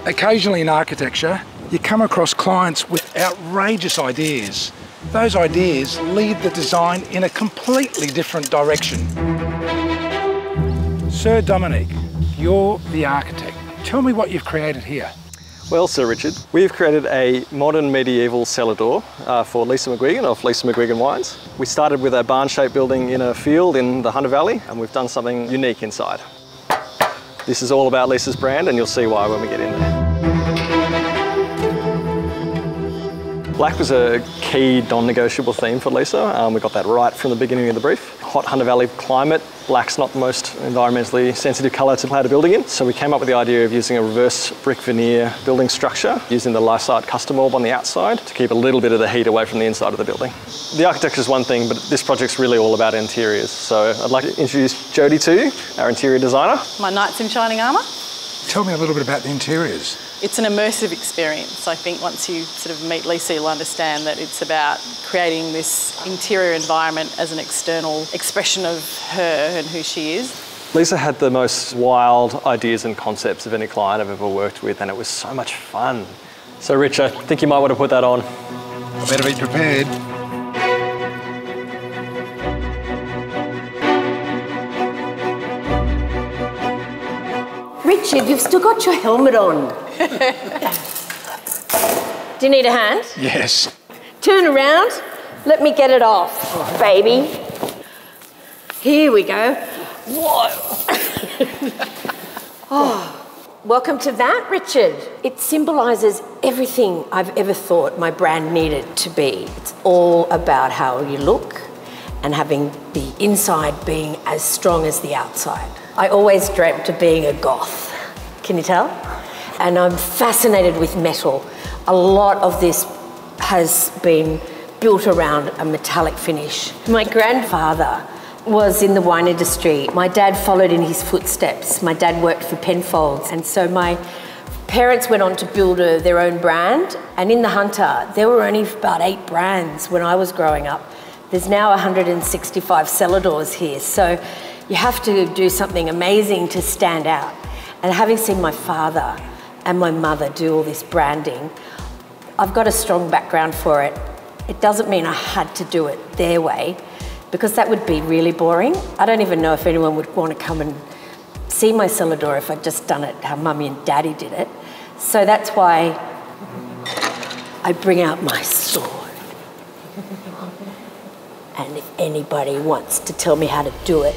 Occasionally in architecture, you come across clients with outrageous ideas. Those ideas lead the design in a completely different direction. Sir Dominic, you're the architect. Tell me what you've created here. Well, Sir Richard, we've created a modern medieval cellar door for Lysaght McGuigan of Lysaght McGuigan Wines. We started with a barn-shaped building in a field in the Hunter Valley, and we've done something unique inside. This is all about Lysagh's brand, and you'll see why when we get in there. Black was a key non-negotiable theme for Lysaght. We got that right from the beginning of the brief. Hot Hunter Valley climate, black's not the most environmentally sensitive colour to plant a building in. So we came up with the idea of using a reverse brick veneer building structure, using the Lysaght custom orb on the outside to keep a little bit of the heat away from the inside of the building. The architecture is one thing, but this project's really all about interiors. So I'd like to introduce Jodie to you, our interior designer. My knights in shining armour. Tell me a little bit about the interiors. It's an immersive experience. I think once you sort of meet Lisa, you'll understand that it's about creating this interior environment as an external expression of her and who she is. Lisa had the most wild ideas and concepts of any client I've ever worked with, and it was so much fun. So Rich, I think you might want to put that on. I better be prepared. Richard, you've still got your helmet on. Do you need a hand? Yes. Turn around. Let me get it off, baby. Here we go. Whoa. Oh, welcome to Vamp, Richard. It symbolises everything I've ever thought my brand needed to be. It's all about how you look and having the inside being as strong as the outside. I always dreamt of being a goth, can you tell? And I'm fascinated with metal. A lot of this has been built around a metallic finish. My grandfather was in the wine industry. My dad followed in his footsteps. My dad worked for Penfolds. And so my parents went on to build their own brand. And in the Hunter, there were only about 8 brands when I was growing up. There's now 165 cellar doors here. So you have to do something amazing to stand out. And having seen my father and my mother do all this branding, I've got a strong background for it. It doesn't mean I had to do it their way, because that would be really boring. I don't even know if anyone would want to come and see my cellar door if I'd just done it how Mummy and Daddy did it. So that's why I bring out my sword. And if anybody wants to tell me how to do it,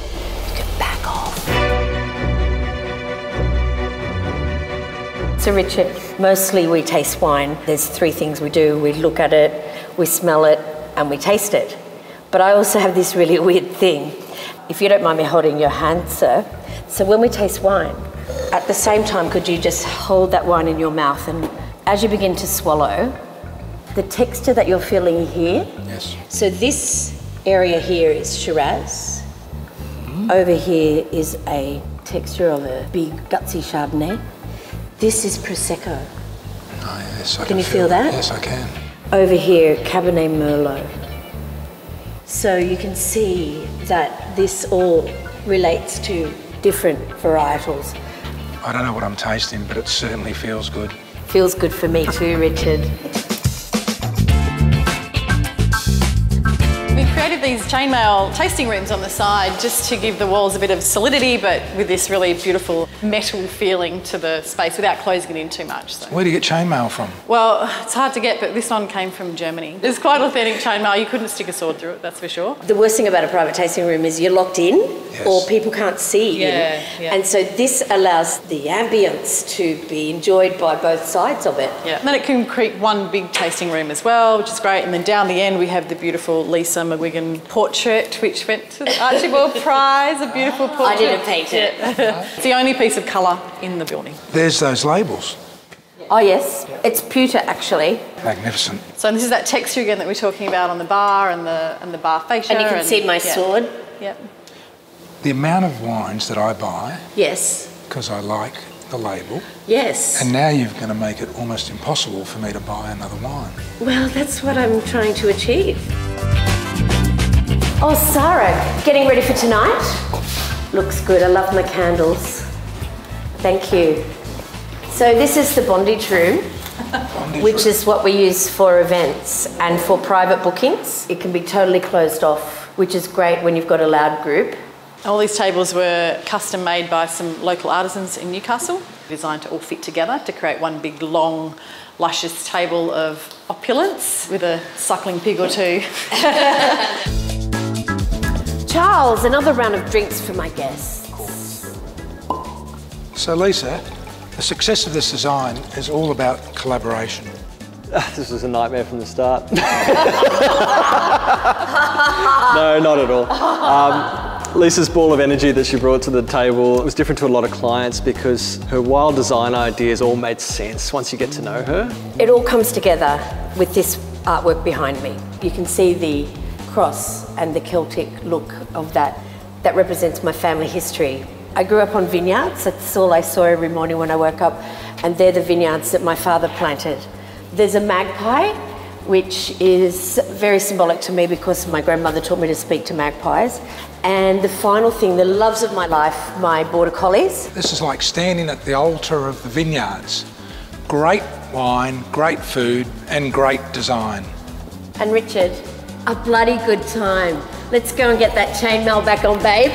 you can back off. So Richard, mostly we taste wine. There's 3 things we do. We look at it, we smell it, and we taste it. But I also have this really weird thing. If you don't mind me holding your hand, sir. So when we taste wine, at the same time, could you just hold that wine in your mouth, and as you begin to swallow, the texture that you're feeling here. Yes. So this area here is Shiraz. Over here is a texture of a big gutsy Chardonnay. This is Prosecco. Oh, yes, I can you feel that? Yes, I can. Over here, Cabernet Merlot. So you can see that this all relates to different varietals. I don't know what I'm tasting, but it certainly feels good. Feels good for me too, Richard. We created these chainmail tasting rooms on the side just to give the walls a bit of solidity, but with this really beautiful metal feeling to the space without closing it in too much. So. Where do you get chainmail from? Well, it's hard to get, but this one came from Germany. It's quite authentic chainmail. You couldn't stick a sword through it, that's for sure. The worst thing about a private tasting room is you're locked in, yes, or people can't see you. Yeah. And so this allows the ambience to be enjoyed by both sides of it. Yeah. And then it can create one big tasting room as well, which is great. And then down the end, we have the beautiful Lysaght McGuigan portrait, which went to the Archibald Prize, a beautiful portrait. I didn't paint it. It's the only piece of colour in the building. There's those labels. Oh yes, it's pewter actually. Magnificent. So this is that texture again that we're talking about on the bar and the bar fascia. And you can see my sword. Yep. The amount of wines that I buy, Yes. because I like the label, Yes. and now you're going to make it almost impossible for me to buy another wine. Well, that's what I'm trying to achieve. Oh, Sarah, getting ready for tonight? Looks good. I love my candles. Thank you. So this is the bondage room, which is what we use for events and for private bookings. It can be totally closed off, which is great when you've got a loud group. All these tables were custom made by some local artisans in Newcastle, designed to all fit together to create one big, long, luscious table of opulence with a suckling pig or two. Charles, another round of drinks for my guests. So Lisa, the success of this design is all about collaboration. This was a nightmare from the start. No, not at all. Lisa's ball of energy that she brought to the table was different to a lot of clients because her wild design ideas all made sense once you get to know her. It all comes together with this artwork behind me. You can see the cross and the Celtic look of that. That represents my family history. I grew up on vineyards. That's all I saw every morning when I woke up. And they're the vineyards that my father planted. There's a magpie, which is very symbolic to me because my grandmother taught me to speak to magpies. And the final thing, the loves of my life, my border collies. This is like standing at the altar of the vineyards. Great wine, great food, and great design. And Richard, a bloody good time. Let's go and get that chainmail back on, babe.